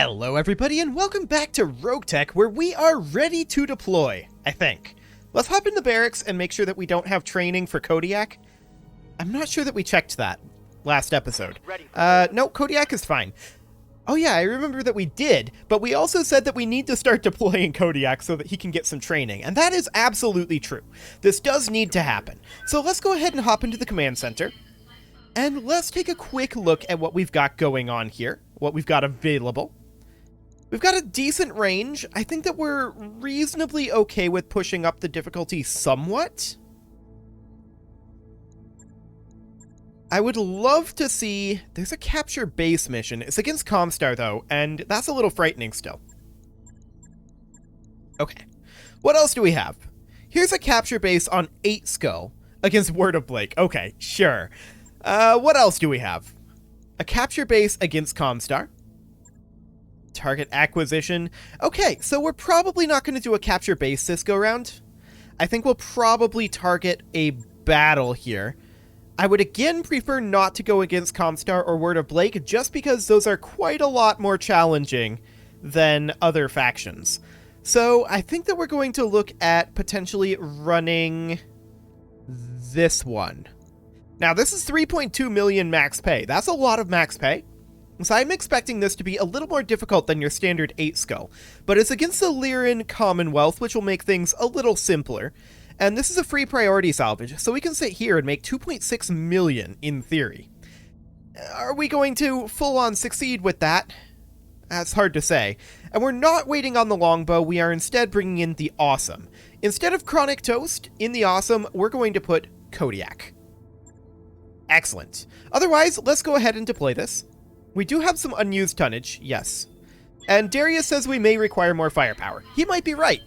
Hello everybody and welcome back to RogueTech, where we are ready to deploy, I think. Let's hop in the barracks and make sure that we don't have training for Kodiak. I'm not sure that we checked that last episode. No, Kodiak is fine. Oh yeah, I remember that we did, but we also said that we need to start deploying Kodiak so that he can get some training, and that is absolutely true. This does need to happen. So let's go ahead and hop into the command center, and let's take a quick look at what we've got going on here, what we've got available. We've got a decent range. I think that we're reasonably okay with pushing up the difficulty somewhat. I would love to see... There's a capture base mission. It's against Comstar, though, and that's a little frightening still. Okay. What else do we have? Here's a capture base on 8 Skull against Word of Blake. Okay, sure. What else do we have? A capture base against Comstar. Target acquisition. Okay, so we're probably not going to do a capture base this go-round. I think we'll probably target a battle here. I would again prefer not to go against Comstar or Word of Blake, just because those are quite a lot more challenging than other factions. So I think that we're going to look at potentially running this one. Now, this is 3.2 million max pay. That's a lot of max pay. So I'm expecting this to be a little more difficult than your standard 8 Skull, but it's against the Lyran Commonwealth, which will make things a little simpler. And this is a free priority salvage, so we can sit here and make 2.6 million in theory. Are we going to full-on succeed with that? That's hard to say. And we're not waiting on the longbow, we are instead bringing in the awesome. Instead of Chronic Toast, in the awesome, we're going to put Kodiak. Excellent. Otherwise, let's go ahead and deploy this. We do have some unused tonnage, yes. And Darius says we may require more firepower. He might be right.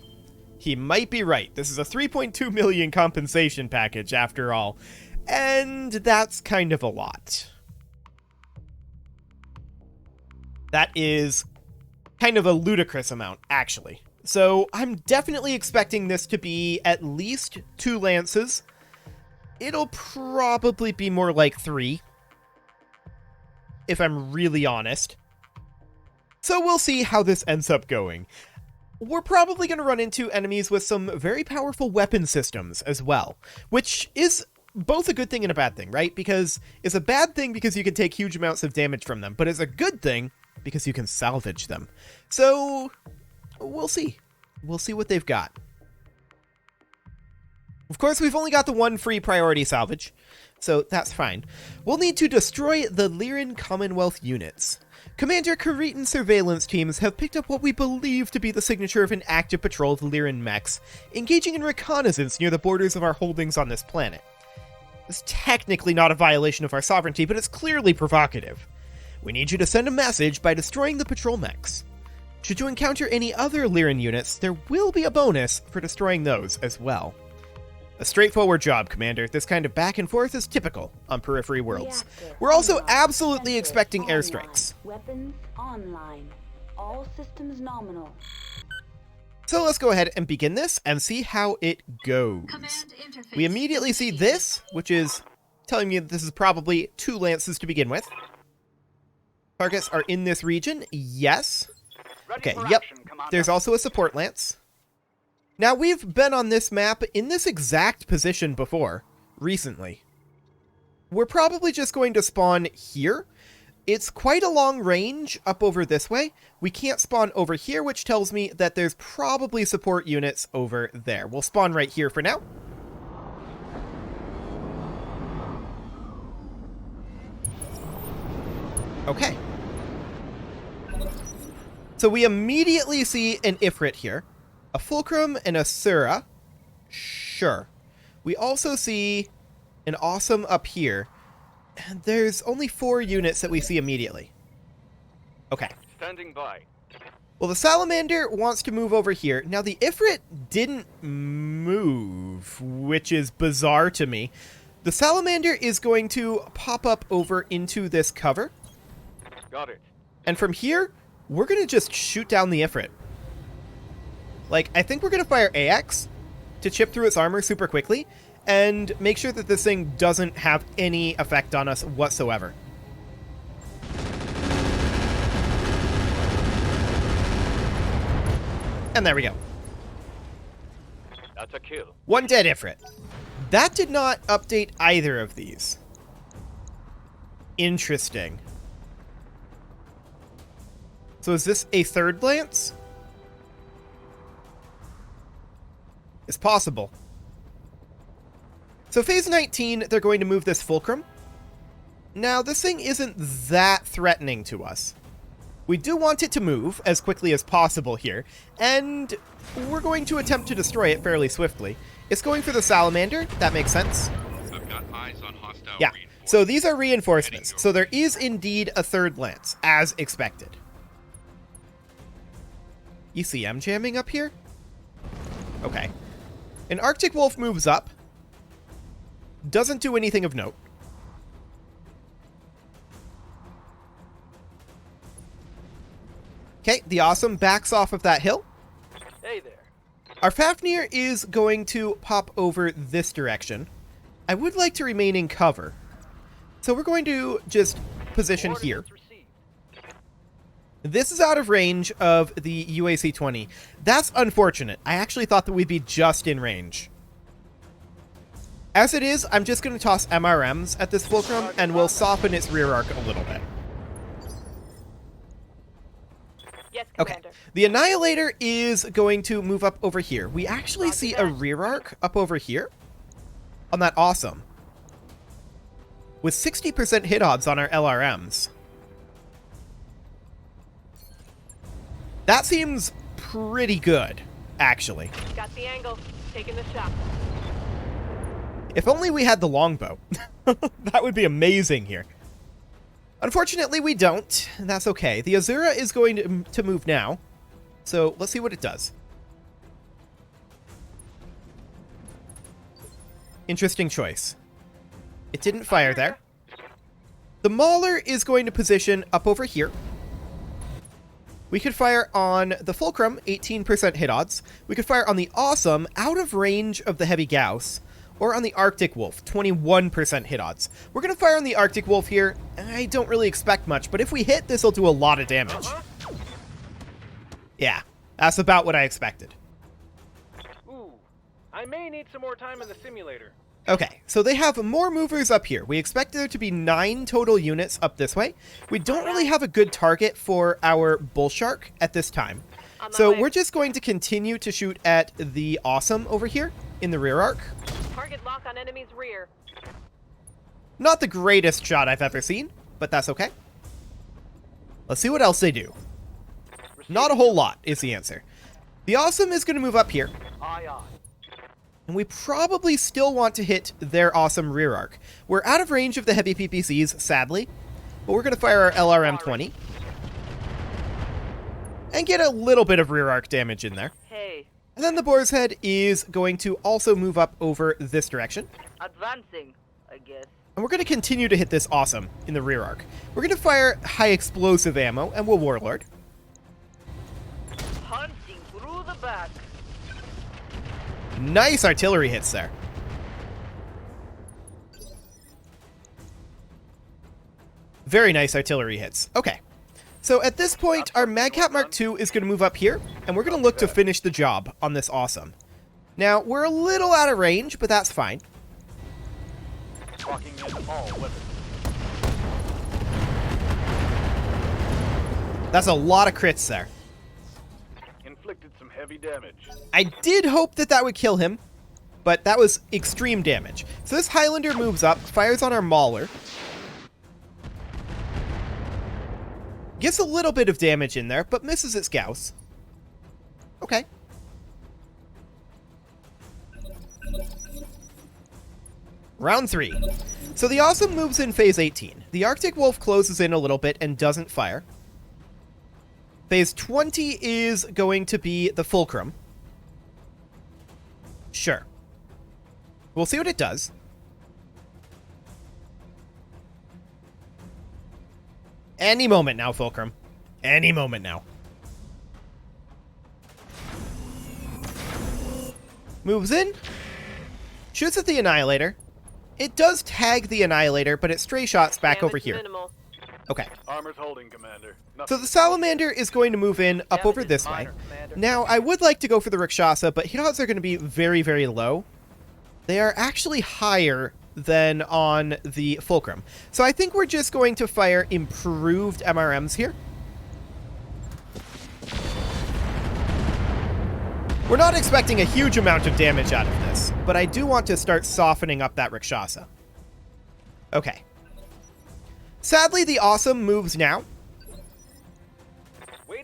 He might be right. This is a 3.2 million compensation package, after all. And that's kind of a lot. That is kind of a ludicrous amount, actually. So I'm definitely expecting this to be at least 2 lances. It'll probably be more like 3. If I'm really honest. So we'll see how this ends up going. We're probably going to run into enemies with some very powerful weapon systems as well, which is both a good thing and a bad thing, right? Because it's a bad thing because you can take huge amounts of damage from them, but it's a good thing because you can salvage them. So we'll see. We'll see what they've got. Of course, we've only got the one free priority salvage, so that's fine. We'll need to destroy the Lyran Commonwealth units. Commander Karitan surveillance teams have picked up what we believe to be the signature of an active patrol of Lyran mechs, engaging in reconnaissance near the borders of our holdings on this planet. It's technically not a violation of our sovereignty, but it's clearly provocative. We need you to send a message by destroying the patrol mechs. Should you encounter any other Lyran units, there will be a bonus for destroying those as well. A straightforward job, Commander. This kind of back and forth is typical on Periphery Worlds. We're also absolutely expecting airstrikes. Weapons online. All systems nominal. So let's go ahead and begin this and see how it goes. We immediately see this, which is telling me that this is probably 2 lances to begin with. Targets are in this region. Yes. Okay, yep. There's also a support lance. Now, we've been on this map in this exact position before, recently. We're probably just going to spawn here. It's quite a long range up over this way. We can't spawn over here, which tells me that there's probably support units over there. We'll spawn right here for now. Okay. So we immediately see an Ifrit here. A Fulcrum and a Sura. Sure. We also see an Awesome up here. And there's only 4 units that we see immediately. Okay. Standing by. Well, the Salamander wants to move over here. Now, the Ifrit didn't move, which is bizarre to me. The Salamander is going to pop up over into this cover. Got it. And from here, we're going to just shoot down the Ifrit. Like, I think we're going to fire AX to chip through its armor super quickly and make sure that this thing doesn't have any effect on us whatsoever. And there we go. That's a kill. One dead Ifrit. That did not update either of these. Interesting. So is this a third Lance? It's possible. So phase 19, they're going to move this Fulcrum. Now, this thing isn't that threatening to us. We do want it to move as quickly as possible here, and we're going to attempt to destroy it fairly swiftly. It's going for the Salamander. That makes sense. I've got eyes on hostile Yeah, so these are reinforcements. So there is indeed a third Lance, as expected. ECM jamming up here? Okay. An Arctic Wolf moves up. Doesn't do anything of note. Okay, the Awesome backs off of that hill. Hey there. Our Fafnir is going to pop over this direction. I would like to remain in cover. So we're going to just position here. Coordinates received. This is out of range of the UAC-20. That's unfortunate. I actually thought that we'd be just in range. As it is, I'm just going to toss MRMs at this Fulcrum, and we'll soften its rear arc a little bit. Yes, Okay, Commander. the Annihilator is going to move up over here. We actually see a rear arc up over here on that Awesome, with 60% hit odds on our LRMs. That seems pretty good, actually. Got the angle. Taking the shot. If only we had the longbow. That would be amazing here. Unfortunately, we don't, and that's okay. The Azura is going to move now, so let's see what it does. Interesting choice. It didn't fire there. The Mauler is going to position up over here. We could fire on the Fulcrum, 18% hit odds. We could fire on the Awesome, out of range of the Heavy Gauss. Or on the Arctic Wolf, 21% hit odds. We're going to fire on the Arctic Wolf here. I don't really expect much, but if we hit, this will do a lot of damage. Yeah, that's about what I expected. Ooh, I may need some more time in the simulator. Okay, so they have more movers up here. We expect there to be 9 total units up this way. We don't really have a good target for our Bull Shark at this time. On my So way. we're just going to continue to shoot at the Awesome over here in the rear arc. Target lock on enemy's rear. Not the greatest shot I've ever seen, but that's okay. Let's see what else they do. Not a whole lot is the answer. The Awesome is going to move up here, Aye, aye. and we probably still want to hit their Awesome rear arc. We're out of range of the heavy PPCs, sadly, but we're going to fire our LRM-20 and get a little bit of rear arc damage in there. Hey, And then the Boar's Head is going to also move up over this direction. advancing, I guess. And we're going to continue to hit this Awesome in the rear arc. We're going to fire high explosive ammo, and we'll Warlord. Hunting through the back. Nice artillery hits there. Very nice artillery hits. Okay. So at this point, our Madcap Mark II is going to move up here, and we're going to look to finish the job on this Awesome. Now, we're a little out of range, but that's fine. Locking in all weapons. That's a lot of crits there. Inflicted some heavy damage. I did hope that that would kill him, but that was extreme damage. So this Highlander moves up, fires on our Mauler. Gets a little bit of damage in there, but misses its Gauss. Okay. Round 3. So the Awesome moves in phase 18. The Arctic Wolf closes in a little bit and doesn't fire. Phase 20 is going to be the Fulcrum. Sure. We'll see what it does. Any moment now, Fulcrum. Any moment now. Moves in. Shoots at the Annihilator. It does tag the Annihilator, but it stray shots back over Damage here. Minimal. Okay. Armor's holding, Commander. So the Salamander is going to move in up over this way. Now, I would like to go for the Rakshasa, but hit odds are going to be very, very low. They are actually higher than on the Fulcrum. So I think we're just going to fire improved MRMs here. We're not expecting a huge amount of damage out of this, but I do want to start softening up that Rakshasa. Okay. Sadly, the Awesome moves now,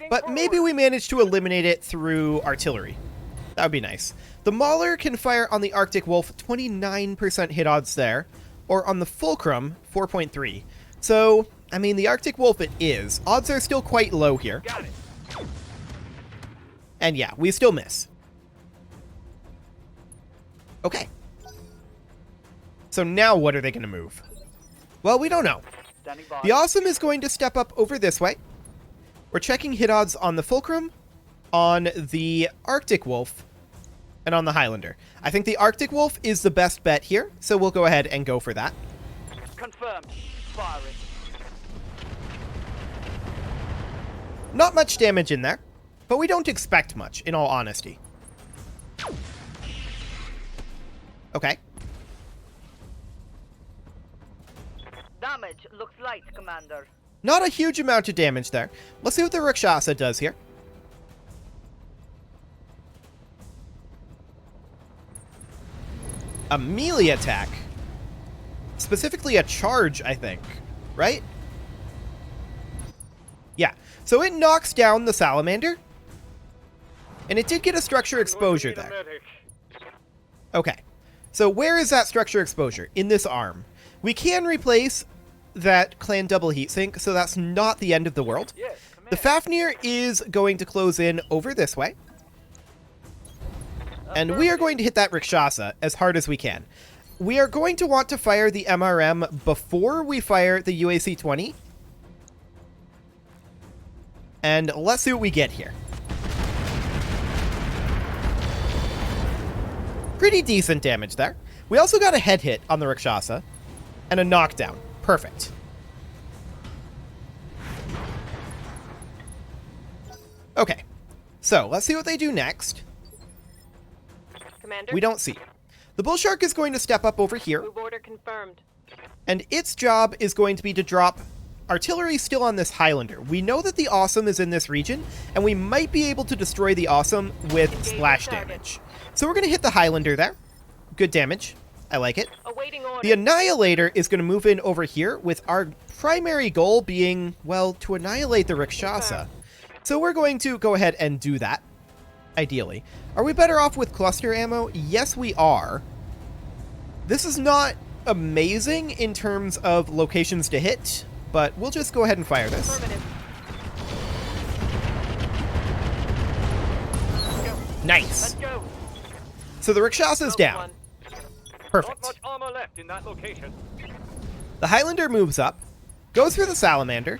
but maybe we manage to eliminate it through artillery. That would be nice. The Mauler can fire on the Arctic Wolf, 29% hit odds there, or on the Fulcrum, 4.3. So, I mean, the Arctic Wolf it is. Odds are still quite low here. Got it. And yeah, we still miss. Okay. So now what are they going to move? Well, we don't know. Standing by. The Awesome is going to step up over this way. We're checking hit odds on the Fulcrum, on the Arctic Wolf, and on the Highlander. I think the Arctic Wolf is the best bet here, so we'll go ahead and go for that. Confirmed. Firing. Not much damage in there, but we don't expect much, in all honesty. Okay. Damage looks light, Commander. Not a huge amount of damage there. Let's see what the Rakshasa does here. A melee attack. Specifically a charge, I think. Right? Yeah. So it knocks down the Salamander. And it did get a structure exposure there. Okay. So where is that structure exposure? In this arm. We can replace that clan double heatsink, so that's not the end of the world. Yes, The Fafnir is going to close in over this way. And we are going to hit that Rakshasa as hard as we can. We are going to want to fire the MRM before we fire the UAC-20. And let's see what we get here. Pretty decent damage there. We also got a head hit on the Rakshasa. And a knockdown. Perfect. Okay. So, let's see what they do next. Commander. We don't see. The Bull Shark is going to step up over here. Move order confirmed. And its job is going to be to drop artillery still on this Highlander. We know that the Awesome is in this region, and we might be able to destroy the Awesome with splash damage. So we're going to hit the Highlander there. Good damage. I like it. Awaiting order. The Annihilator is going to move in over here with our primary goal being, well, to annihilate the Rakshasa. So we're going to go ahead and do that, ideally. Are we better off with cluster ammo? Yes, we are. This is not amazing in terms of locations to hit, but we'll just go ahead and fire this. Affirmative. Nice. Let's go. So the Rakshasa's down. One. Perfect. Not much armor left in that location. The Highlander moves up, goes for the Salamander.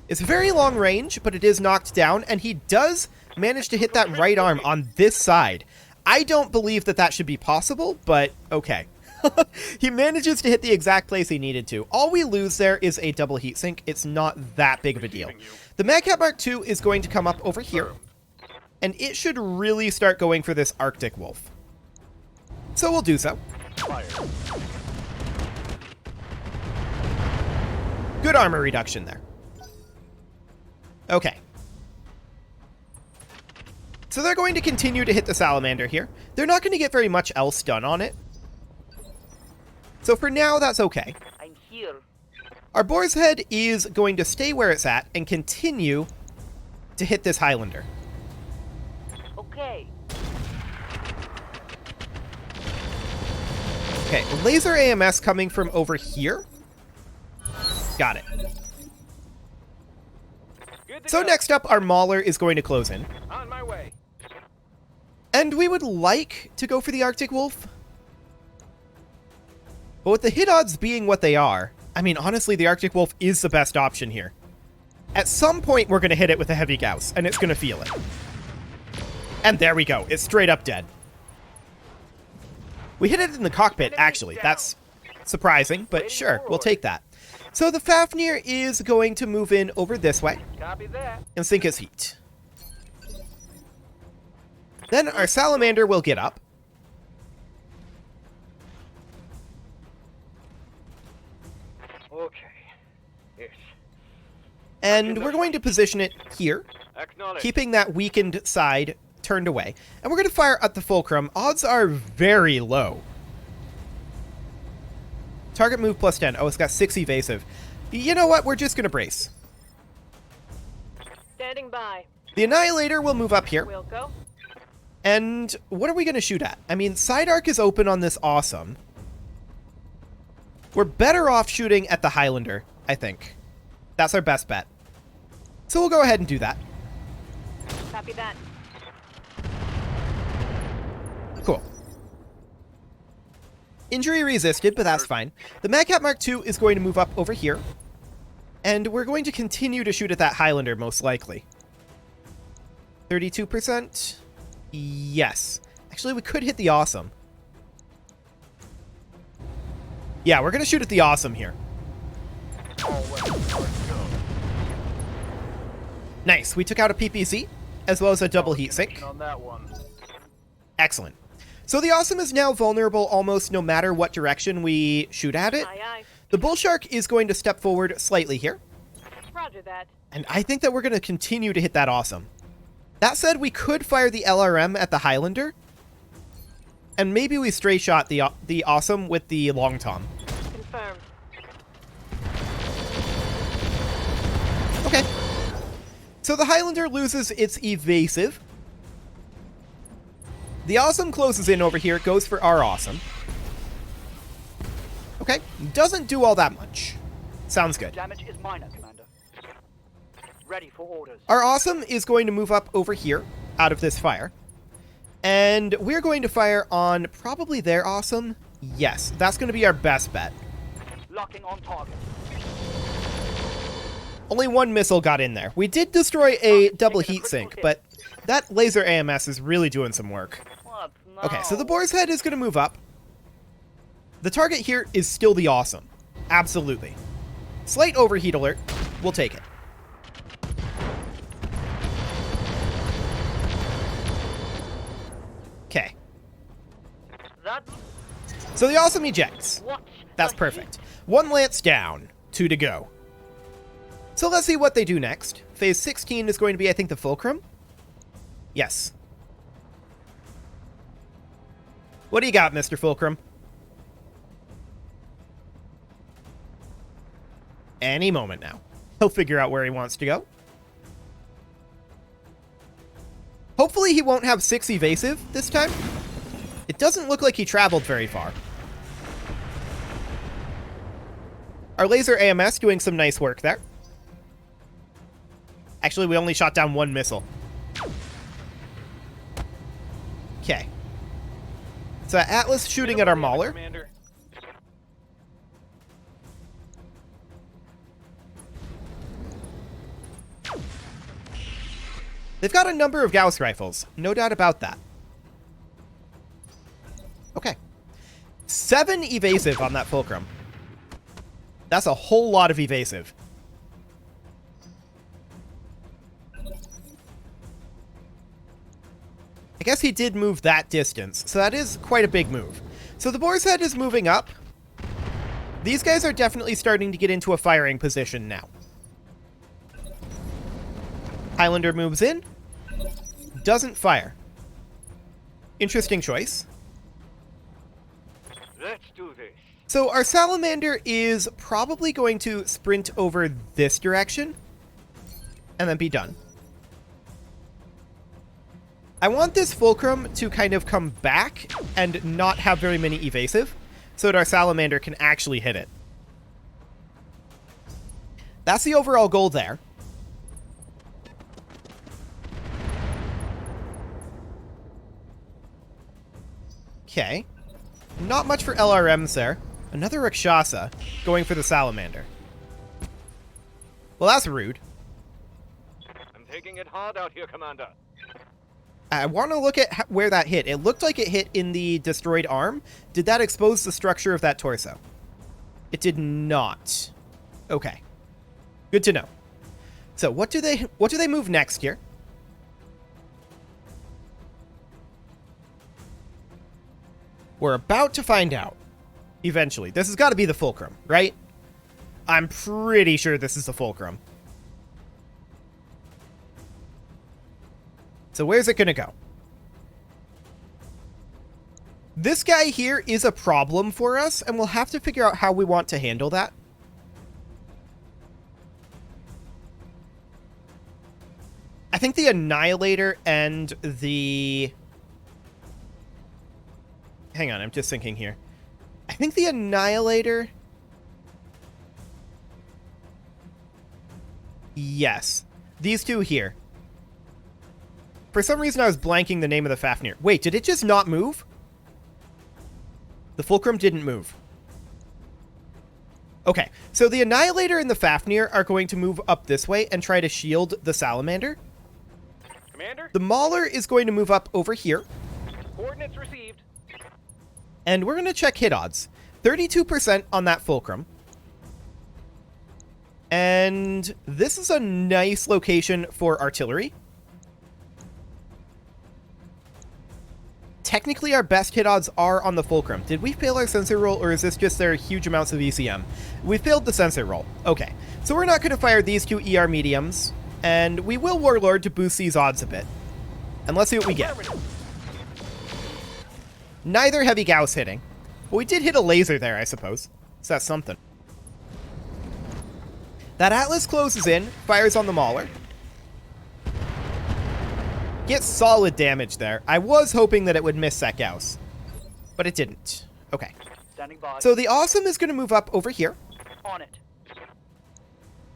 It's very long range, but it is knocked down, and he does manage to hit that right arm on this side. I don't believe that that should be possible, but okay. He manages to hit the exact place he needed to. All we lose there is a double heatsink. It's not that big of a deal. The Madcap Mark II is going to come up over here, and it should really start going for this Arctic Wolf. So we'll do so. Fire. Good armor reduction there. Okay. So they're going to continue to hit the Salamander here. They're not going to get very much else done on it. So for now, that's okay. I'm here. Our Boar's Head is going to stay where it's at and continue to hit this Highlander. Okay. Okay, laser AMS coming from over here. Got it. Good to So go. next up, our Mauler is going to close in. On my way. And we would like to go for the Arctic Wolf. But with the hit odds being what they are, I mean, honestly, the Arctic Wolf is the best option here. At some point, we're going to hit it with a heavy Gauss, and it's going to feel it. And there we go. It's straight up dead. We hit it in the cockpit, actually. That's surprising, but sure, we'll take that. So the Fafnir is going to move in over this way Copy that. and sink his heat. Then our Salamander will get up. Okay. Yes. And we're going to position it here, Acknowledge. keeping that weakened side turned away. And we're going to fire at the Fulcrum. Odds are very low. Target move plus 10. Oh, it's got 6 evasive. You know what? We're just going to brace. Standing by. The Annihilator will move up here. We'll go. And what are we going to shoot at? I mean, side arc is open on this awesome. We're better off shooting at the Highlander, I think. That's our best bet. So we'll go ahead and do that. Copy that. Cool. Injury resisted, but that's fine. The Madcap Mark II is going to move up over here. And we're going to continue to shoot at that Highlander, most likely. 32%? Yes. Actually, we could hit the Awesome. Yeah, we're going to shoot at the Awesome here. Nice. We took out a PPC, as well as a double heat sink. On that one. Excellent. So the Awesome is now vulnerable almost no matter what direction we shoot at it. Aye, aye. The Bull Shark is going to step forward slightly here. Roger that. And I think that we're going to continue to hit that Awesome. That said, we could fire the LRM at the Highlander. And maybe we stray shot the Awesome with the Long Tom. Confirmed. Okay. So the Highlander loses its evasive. The Awesome closes in over here, goes for our Awesome. Okay, doesn't do all that much. Sounds good. Damage is minor, Commander. Ready for orders. Our Awesome is going to move up over here, out of this fire. And we're going to fire on probably their Awesome. Yes, that's going to be our best bet. Locking on target. Only one missile got in there. We did destroy a double heat sink, but that laser AMS is really doing some work. What? No. Okay, so the Boar's Head is going to move up. The target here is still the Awesome. Absolutely. Slight overheat alert. We'll take it. Okay. That. So the Awesome ejects. What? That's perfect. 1 lance down. 2 to go. So let's see what they do next. Phase 16 is going to be, I think, the Fulcrum. Yes. What do you got, Mr. Fulcrum? Any moment now. He'll figure out where he wants to go. Hopefully he won't have 6 evasive this time. It doesn't look like he traveled very far. Our laser AMS doing some nice work there. Actually, we only shot down 1 missile. Okay. So Atlas shooting at our Mauler. Commander. They've got a number of Gauss rifles. No doubt about that. Okay. 7 evasive on that Fulcrum. That's a whole lot of evasive. I guess he did move that distance, so that is quite a big move. So the Boar's Head is moving up. These guys are definitely starting to get into a firing position now. Highlander moves in. Doesn't fire. Interesting choice. Let's do this. So our Salamander is probably going to sprint over this direction and then be done. I want this Fulcrum to kind of come back and not have very many evasive so that our Salamander can actually hit it. That's the overall goal there. Okay. Not much for LRMs there. Another Rakshasa going for the Salamander. Well, that's rude. I'm taking it hard out here, Commander. I want to look at where that hit. It looked like it hit in the destroyed arm. Did that expose the structure of that torso? It did not. Okay. Good to know. So what do they move next here? We're about to find out. Eventually. This has got to be the fulcrum, right? I'm pretty sure this is the fulcrum. So where's it going to go? This guy here is a problem for us, and we'll have to figure out how we want to handle that. I think the Annihilator and the... Hang on, I'm just thinking here. I think the Annihilator... Yes. These two here. For some reason, I was blanking the name of the Fafnir. Wait, did it just not move? The Fulcrum didn't move. Okay, so the Annihilator and the Fafnir are going to move up this way and try to shield the Salamander. Commander? The Mauler is going to move up over here. Coordinates received. And we're going to check hit odds. 32% on that Fulcrum. And this is a nice location for artillery. Technically, our best hit odds are on the Fulcrum. Did we fail our sensor roll, or is this just their huge amounts of ECM? We failed the sensor roll. Okay, so we're not going to fire these two ER mediums, and we will Warlord to boost these odds a bit. And let's see what we get. Neither heavy Gauss hitting. But we did hit a laser there, I suppose. So that's something. That Atlas closes in, fires on the Mauler. Gets solid damage there. I was hoping that it would miss that Gauss, but it didn't. Okay. Standing by. So the Awesome is going to move up over here. On it.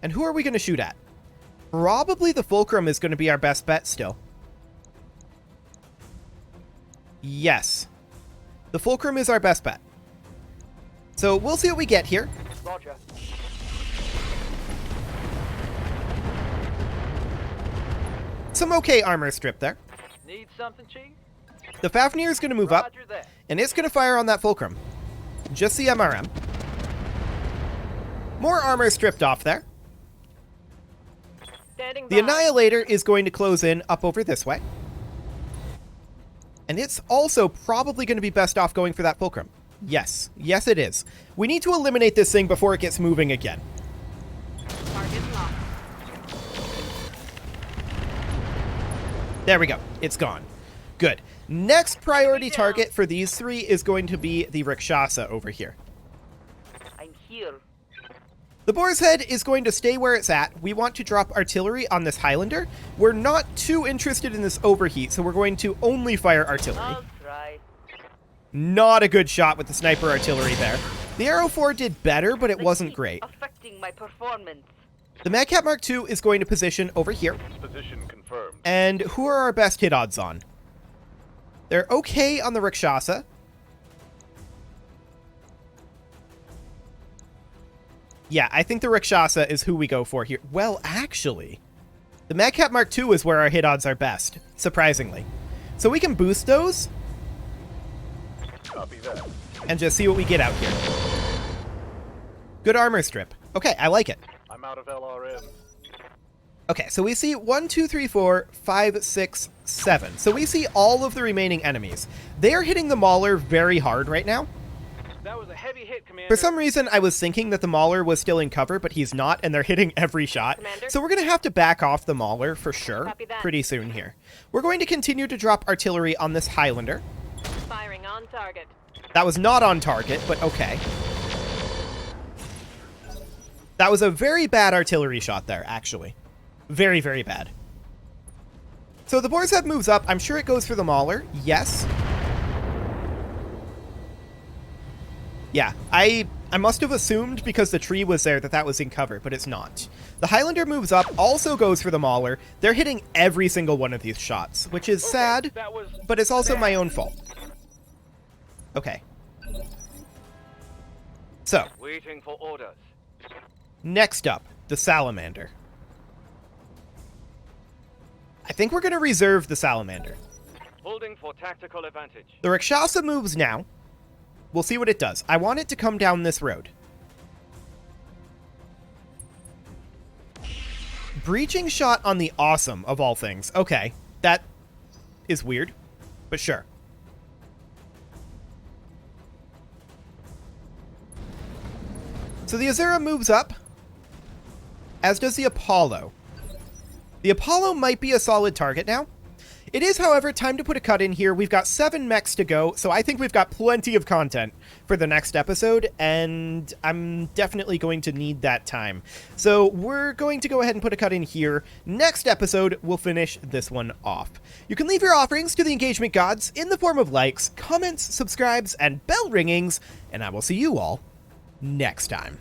And who are we going to shoot at? Probably the Fulcrum is going to be our best bet still. Yes. The Fulcrum is our best bet. So we'll see what we get here. Roger. Some okay armor strip there. Need something, Chief? The Fafnir is going to move up, Roger that. and it's going to fire on that Fulcrum. Just the MRM. More armor stripped off there. Standing The by. Annihilator is going to close in up over this way. And it's also probably going to be best off going for that Fulcrum. Yes. Yes, it is. We need to eliminate this thing before it gets moving again. Target locked. There we go. It's gone. Good. Next priority target for these three is going to be the Rakshasa over here. I'm here. The Boar's Head is going to stay where it's at. We want to drop artillery on this Highlander. We're not too interested in this overheat, so we're going to only fire artillery. I'll try. Not a good shot with the sniper artillery there. The Arrow 4 did better, but it wasn't Heat great. Affecting my performance. The Madcap Mark II is going to position over here. Position confirmed. And who are our best hit odds on? They're okay on the Rakshasa. Yeah, I think the Rakshasa is who we go for here. Well, actually, the Madcap Mark II is where our hit odds are best, surprisingly. So we can boost those Copy that. and just see what we get out here. Good armor strip. Okay, I like it. I'm out of LRM. Okay, so we see 1, 2, 3, 4, 5, 6, 7. So we see all of the remaining enemies. They are hitting the Mauler very hard right now. That was a heavy hit, Commander. For some reason, I was thinking that the Mauler was still in cover, but he's not, and they're hitting every shot. Commander? So we're going to have to back off the Mauler for sure Copy that. pretty soon here. We're going to continue to drop artillery on this Highlander. Firing on target. That was not on target, but okay. That was a very bad artillery shot there, actually. Very, very bad. So the Boar's Head moves up. I'm sure it goes for the Mauler. Yes. Yeah, I must have assumed because the tree was there that that was in cover, but it's not. The Highlander moves up, also goes for the Mauler. They're hitting every single one of these shots, which is sad, That was but it's also my own fault. Okay. So, Waiting for orders. next up, the Salamander. I think we're going to reserve the Salamander. Holding for tactical advantage. The Rakshasa moves now. We'll see what it does. I want it to come down this road. Breaching shot on the Awesome, of all things. Okay, that is weird, but sure. So the Azura moves up, as does the Apollo. The Apollo might be a solid target now. It is, however, time to put a cut in here. We've got 7 mechs to go, so I think we've got plenty of content for the next episode, and I'm definitely going to need that time. So we're going to go ahead and put a cut in here. Next episode, we'll finish this one off. You can leave your offerings to the engagement gods in the form of likes, comments, subscribes, and bell ringings, and I will see you all next time.